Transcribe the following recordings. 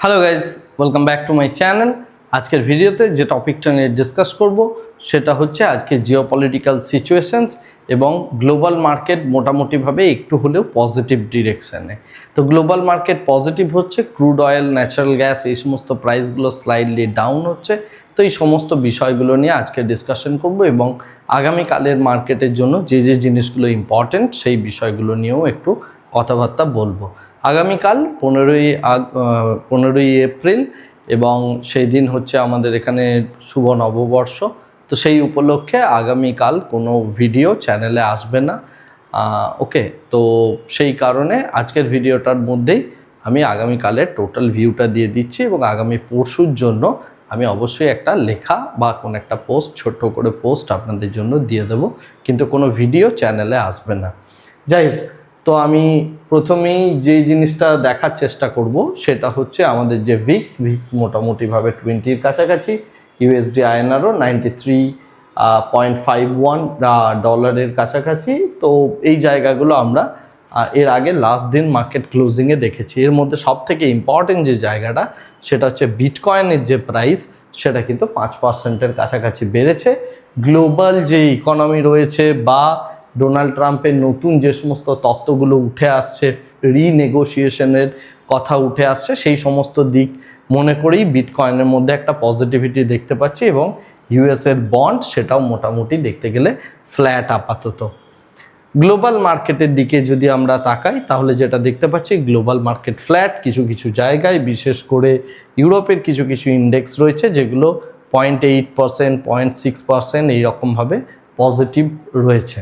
Hello guys, welcome back to my channel. আজকের ভিডিওতে যে টপিকটা নিয়ে ডিসকাস করব সেটা হচ্ছে আজকে জিওপলিটিক্যাল সিচুয়েশনস এবং গ্লোবাল মার্কেট মোটামুটিভাবে একটু হলেও পজিটিভ ডিরেকশানে। তো গ্লোবাল মার্কেট পজিটিভ হচ্ছে, ক্রুড অয়েল, ন্যাচারাল গ্যাস এই সমস্ত প্রাইসগুলো স্লাইডলি ডাউন হচ্ছে। তো এই সমস্ত বিষয়গুলো নিয়ে আজকে ডিসকাশন করব এবং আগামীকালের মার্কেটের জন্য যে যে জিনিসগুলো ইম্পর্টেন্ট সেই বিষয়গুলো নিয়েও একটু কথাবার্তা বলবো। আগামীকাল 15ই এপ্রিল এবং সেই দিন হচ্ছে আমাদের এখানে শুভ নববর্ষ। তো সেই উপলক্ষে আগামীকাল কোনো ভিডিও চ্যানেলে আসবে না। ওকে, তো সেই কারণে আজকের ভিডিওটার মধ্যেই আমি আগামীকালের টোটাল ভিউটা দিয়ে দিচ্ছি এবং আগামী পরশুর জন্য আমি অবশ্যই একটা লেখা বা কোনো একটা পোস্ট, ছোট্ট করে পোস্ট আপনাদের জন্য দিয়ে দেবো, কিন্তু কোনো ভিডিও চ্যানেলে আসবে না। যাই হোক, তো আমি প্রথমেই যে জিনিসটা দেখার চেষ্টা করব সেটা হচ্ছে আমাদের যে ভিক্স মোটামুটিভাবে 20-র কাছাকাছি, ইউএসডি আইএনআরও 93.51 ডলারের কাছাকাছি। তো এই জায়গাগুলো আমরা এর আগে লাস্ট দিন মার্কেট ক্লোজিংয়ে দেখেছি। এর মধ্যে সব থেকে ইম্পর্টেন্ট যে জায়গাটা সেটা হচ্ছে বিটকয়েনের যে প্রাইস, সেটা কিন্তু 5%-এর কাছাকাছি বেড়েছে। গ্লোবাল যে ইকোনমি রয়েছে বা ডোনাল্ড ট্রাম্পের নতুন যে সমস্ত তত্ত্বগুলো উঠে আসছে, রিনেগোসিয়েশনের কথা উঠে আসছে, সেই সমস্ত দিক মনে করেই বিটকয়েনের মধ্যে একটা পজিটিভিটি দেখতে পাচ্ছি এবং ইউএসের বন্ড সেটাও মোটামুটি দেখতে গেলে ফ্ল্যাট আপাতত। গ্লোবাল মার্কেটের দিকে যদি আমরা তাকাই তাহলে যেটা দেখতে পাচ্ছি, গ্লোবাল মার্কেট ফ্ল্যাট। কিছু কিছু জায়গায়, বিশেষ করে ইউরোপের কিছু কিছু ইন্ডেক্স রয়েছে যেগুলো 0.8%, 0.6% এইরকমভাবে পজিটিভ রয়েছে।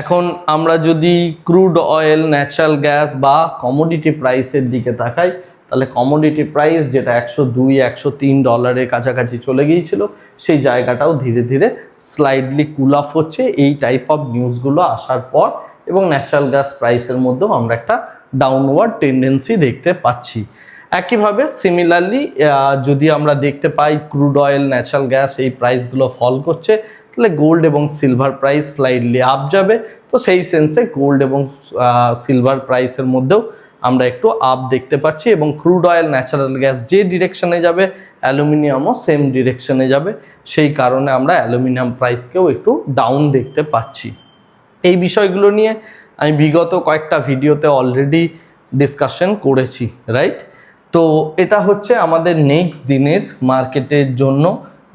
এখন আমরা যদি ক্রুড অয়েল, ন্যাচারাল গ্যাস বা কমোডিটি প্রাইসের দিকে তাকাই তাহলে কমোডিটি প্রাইস যেটা 102-103 ডলারের কাছাকাছি চলে গিয়েছিল, সেই জায়গাটাও ধীরে ধীরে স্লাইডলি কুল অফ হচ্ছে এই টাইপ অফ নিউজগুলো আসার পর, এবং ন্যাচারাল গ্যাস প্রাইসের মধ্যেও আমরা একটা ডাউনওয়ার্ড টেন্ডেন্সি দেখতে পাচ্ছি। একইভাবে সিমিলারলি যদি আমরা দেখতে পাই ক্রুড অয়েল, ন্যাচারাল গ্যাস এই প্রাইসগুলো ফল করছে, তাহলে গোল্ড এবং সিলভার প্রাইস স্লাইডলি আপ যাবে। তো সেই সেন্সে গোল্ড এবং সিলভার প্রাইসের মধ্যেও আমরা একটু আপ দেখতে পাচ্ছি এবং ক্রুড অয়েল, ন্যাচারাল গ্যাস যে ডিরেকশনে যাবে, অ্যালুমিনিয়ামও সেম ডিরেকশনে যাবে। সেই কারণে আমরা অ্যালুমিনিয়াম প্রাইসকেও একটু ডাউন দেখতে পাচ্ছি। এই বিষয়গুলো নিয়ে আমি বিগত কয়েকটা ভিডিওতে অলরেডি ডিসকাশন করেছি, রাইট? তো এটা হচ্ছে আমাদের নেক্সট দিনের মার্কেটের জন্য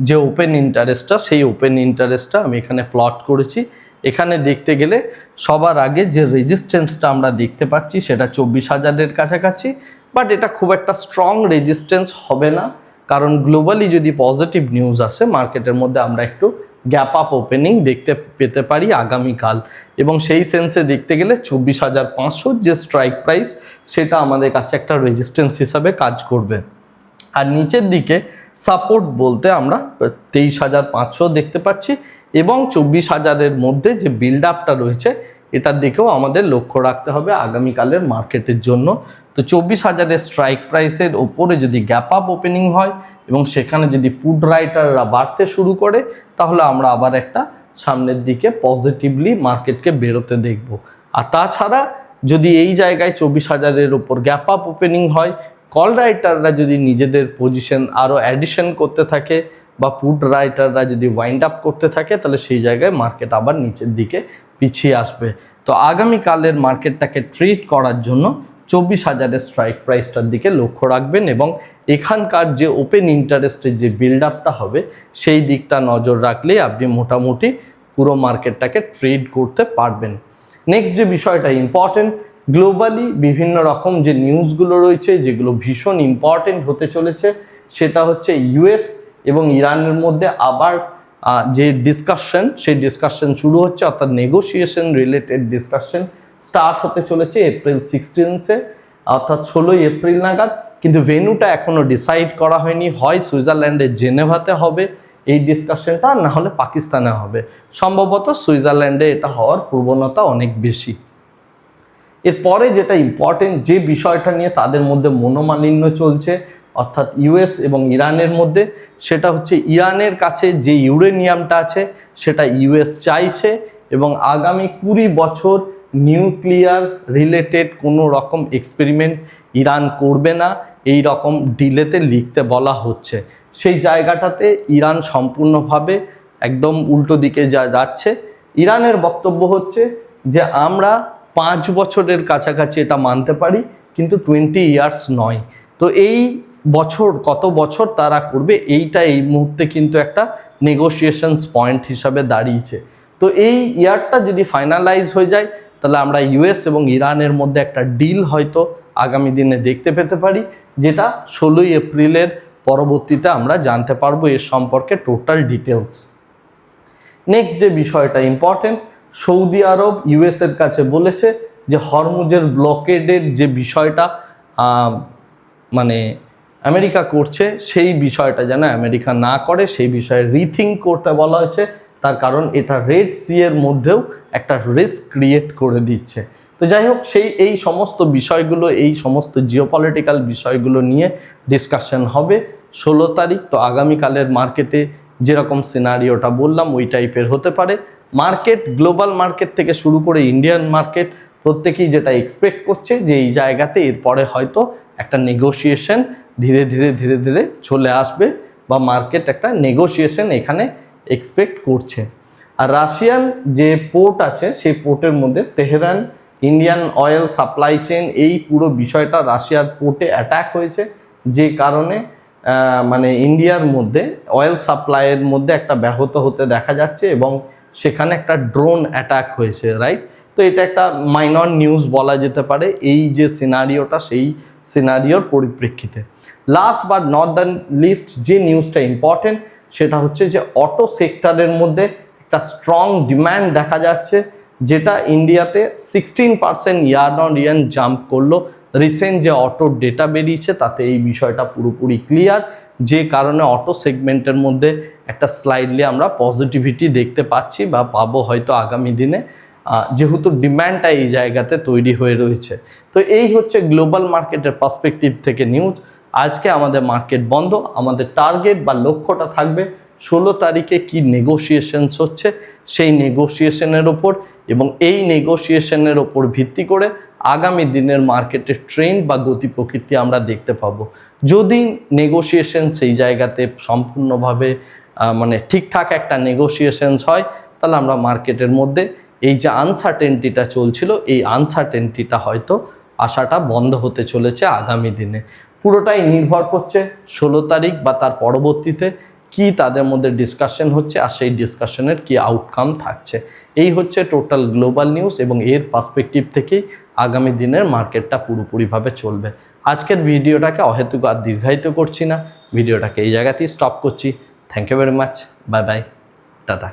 যে ওপেন ইন্টারেস্টটা, সেই ওপেন ইন্টারেস্টটা আমি এখানে প্লট করেছি। এখানে দেখতে গেলে সবার আগে যে রেজিস্ট্যান্সটা আমরা দেখতে পাচ্ছি সেটা 24,000-এর কাছাকাছি, বাট এটা খুব একটা স্ট্রং রেজিস্ট্যান্স হবে না, কারণ গ্লোবালি যদি পজিটিভ নিউজ আসে মার্কেটের মধ্যে আমরা একটু গ্যাপ আপ ওপেনিং দেখতে পেতে পারি আগামীকাল। এবং সেই সেন্সে দেখতে গেলে 24,500 যে স্ট্রাইক প্রাইস, সেটা আমাদের কাছে একটা রেজিস্ট্যান্স হিসাবে কাজ করবে। আর নিচের দিকে সাপোর্ট বলতে আমরা 23,500 দেখতে পাচ্ছি এবং 24,000-এর মধ্যে যে বিল্ড আপটা রয়েছে এটার দিকেও আমাদের লক্ষ্য রাখতে হবে আগামীকালের মার্কেটের জন্য। তো 24,000-এর স্ট্রাইক প্রাইসের ওপরে যদি গ্যাপ আপ ওপেনিং হয় এবং সেখানে যদি পুট রাইটাররা বাড়তে শুরু করে, তাহলে আমরা আবার একটা সামনের দিকে পজিটিভলি মার্কেটকে বেরোতে দেখব। আর তাছাড়া যদি এই জায়গায় 24,000-এর ওপর গ্যাপ আপ ওপেনিং হয়, কল রাইটাররা যদি নিজেদের পজিশন আরও অ্যাডিশন করতে থাকে বা পুট রাইটাররা যদি ওয়াইন্ড আপ করতে থাকে, তাহলে সেই জায়গায় মার্কেট আবার নিচের দিকে পিছিয়ে আসবে। তো আগামীকালের মার্কেটটাকে ট্রিট করার জন্য 24,000-এর স্ট্রাইক প্রাইসটার দিকে লক্ষ্য রাখবেন এবং এখানকার যে ওপেন ইন্টারেস্টের যে বিল্ড আপটা হবে সেই দিকটা নজর রাখলেই আপনি মোটামুটি পুরো মার্কেটটাকে ট্রেড করতে পারবেন। নেক্সট যে বিষয়টা ইম্পর্টেন্ট, গ্লোবালি বিভিন্ন রকম যে নিউজগুলো রয়েছে যেগুলো ভীষণ ইম্পর্টেন্ট হতে চলেছে, সেটা হচ্ছে ইউএস এবং ইরানের মধ্যে আবার যে ডিসকাশন, সেই ডিসকাশন শুরু হচ্ছে, অর্থাৎ নেগোসিয়েশন রিলেটেড ডিসকাশন স্টার্ট হতে চলেছে এপ্রিল 16-এ, অর্থাৎ 16ই এপ্রিল নাগাদ। কিন্তু ভেন্যুটা এখনও ডিসাইড করা হয়নি, হয় সুইজারল্যান্ডের জেনেভাতে হবে এই ডিসকাশনটা, না হলে পাকিস্তানে হবে। সম্ভবত সুইজারল্যান্ডে এটা হওয়ার প্রবণতা অনেক বেশি। এরপরে যেটা ইম্পর্টেন্ট যে বিষয়টা নিয়ে তাদের মধ্যে মনোমালিন্য চলছে, অর্থাৎ ইউএস এবং ইরানের মধ্যে, সেটা হচ্ছে ইরানের কাছে যে ইউরেনিয়ামটা আছে সেটা ইউএস চাইছে এবং আগামী 20 বছর নিউক্লিয়ার রিলেটেড কোনো রকম এক্সপেরিমেন্ট ইরান করবে না। এই রকম ডিলেতে লিখতে বলা হচ্ছে। সেই জায়গাটাতে ইরান সম্পূর্ণভাবে একদম উল্টো দিকে যাচ্ছে। ইরানের বক্তব্য হচ্ছে যে আমরা 5 বছরের কাছাকাছি এটা মানতে পারি, কিন্তু 20 ইয়ার্স নয়। তো এই বছর কত বছর তারা করবে এইটা এই মুহূর্তে কিন্তু একটা নেগোসিয়েশনস পয়েন্ট হিসাবে দাঁড়িয়েছে। তো এই ইয়ারটা যদি ফাইনালাইজ হয়ে যায় তাহলে আমরা ইউএস এবং ইরানের মধ্যে একটা ডিল হয়তো আগামী দিনে দেখতে পেতে পারি, যেটা 16ই এপ্রিলের পরবর্তীতে আমরা জানতে পারবো এর সম্পর্কে টোটাল ডিটেলস। নেক্সট যে বিষয়টা ইম্পর্টেন্ট, সৌদি আরব ইউএসের কাছে বলেছে যে হরমুজের ব্লকেডের যে বিষয়টা মানে আমেরিকা করছে সেই বিষয়টা যেন আমেরিকা না করে, সেই বিষয়ে রিথিঙ্ক করতে বলা হয়েছে। তার কারণ এটা রেড সি এর মধ্যেও একটা রিস্ক ক্রিয়েট করে দিচ্ছে। তো যাই হোক, এই সমস্ত বিষয়গুলো, এই সমস্ত জিওপলিটিক্যাল বিষয়গুলো নিয়ে ডিসকাশন হবে 16 তারিখ। তো আগামীকালের মার্কেটে যেরকম সিনারিওটা বললাম ওই টাইপের হতে পারে। মার্কেট, গ্লোবাল মার্কেট থেকে শুরু করে ইন্ডিয়ান মার্কেট, প্রত্যেকেই যেটা এক্সপেক্ট করছে যে এই জায়গাতে এরপরে হয়তো একটা নেগোসিয়েশন ধীরে ধীরে চলে আসবে, বা মার্কেট একটা নেগোসিয়েশন এখানে এক্সপেক্ট করছে। আর রাশিয়ান যে পোর্ট আছে সেই পোর্টের মধ্যে Tehran Indian oil supply chain, এই পুরো বিষয়টা রাশিয়ার পোর্টে অ্যাটাক হয়েছে, যে কারণে মানে ইন্ডিয়ার মধ্যে অয়েল সাপ্লাইয়ের মধ্যে একটা ব্যাহত হতে দেখা যাচ্ছে এবং সেখানে একটা ড্রোন অ্যাটাক হয়েছে, রাইট? তো এটা একটা মাইনর নিউজ বলা যেতে পারে এই যে সিনারিওটা, সেই সিনারিওর পরিপ্রেক্ষিতে। Last but not the least যে নিউজটা ইম্পর্টেন্ট সেটা হচ্ছে যে অটো সেক্টরের মধ্যে একটা স্ট্রং ডিম্যান্ড দেখা যাচ্ছে, যেটা ইন্ডিয়াতে 16% ইয়ার অন ইয়ার জাম্প করলো। রিসেন্ট যে অটো ডেটা বেরিয়েছে তাতে এই বিষয়টা পুরোপুরি ক্লিয়ার, যে কারণে অটো সেগমেন্টের মধ্যে একটা স্লাইডলি আমরা পজিটিভিটি দেখতে পাচ্ছি বা পাবো হয়তো আগামী দিনে, যেহেতু ডিম্যান্ডটা এই জায়গাতে তৈরি হয়ে রয়েছে। তো এই হচ্ছে গ্লোবাল মার্কেটের পার্সপেক্টিভ থেকে নিউজ। আজকে আমাদের মার্কেট বন্ধ। আমাদের টার্গেট বা লক্ষ্যটা থাকবে 16 তারিখে কি নেগোসিয়েশনস হচ্ছে সেই নেগোসিয়েশনের ওপর, এবং এই নেগোসিয়েশনের ওপর ভিত্তি করে আগামী দিনের মার্কেটের ট্রেন্ড বা গতি প্রকৃতি আমরা দেখতে পাবো। যদি নেগোসিয়েশন সেই জায়গাতে সম্পূর্ণভাবে মানে ঠিকঠাক একটা নেগোসিয়েশনস হয়, তাহলে আমরা মার্কেটের মধ্যে এই যে আনসার্টেনটিটা চলছিল এই আনসার্টেনটিটা হয়তো আসাটা বন্ধ হতে চলেছে আগামী দিনে। পুরোটাই নির্ভর করছে 16 তারিখ বা তার পরবর্তীতে কি তাদের মধ্যে ডিসকাশন হচ্ছে আর সেই ডিসকাশনের কি আউটকাম থাকছে। এই হচ্ছে টোটাল গ্লোবাল নিউজ, এবং এর পার্সপেক্টিভ থেকেই আগামী দিনের মার্কেটটা পুরোপুরিভাবে চলবে। আজকের ভিডিওটাকে অহেতুক আর দীর্ঘায়িত করছি না, ভিডিওটাকে এই জায়গাতেই স্টপ করছি। Thank you very much, bye bye, tata.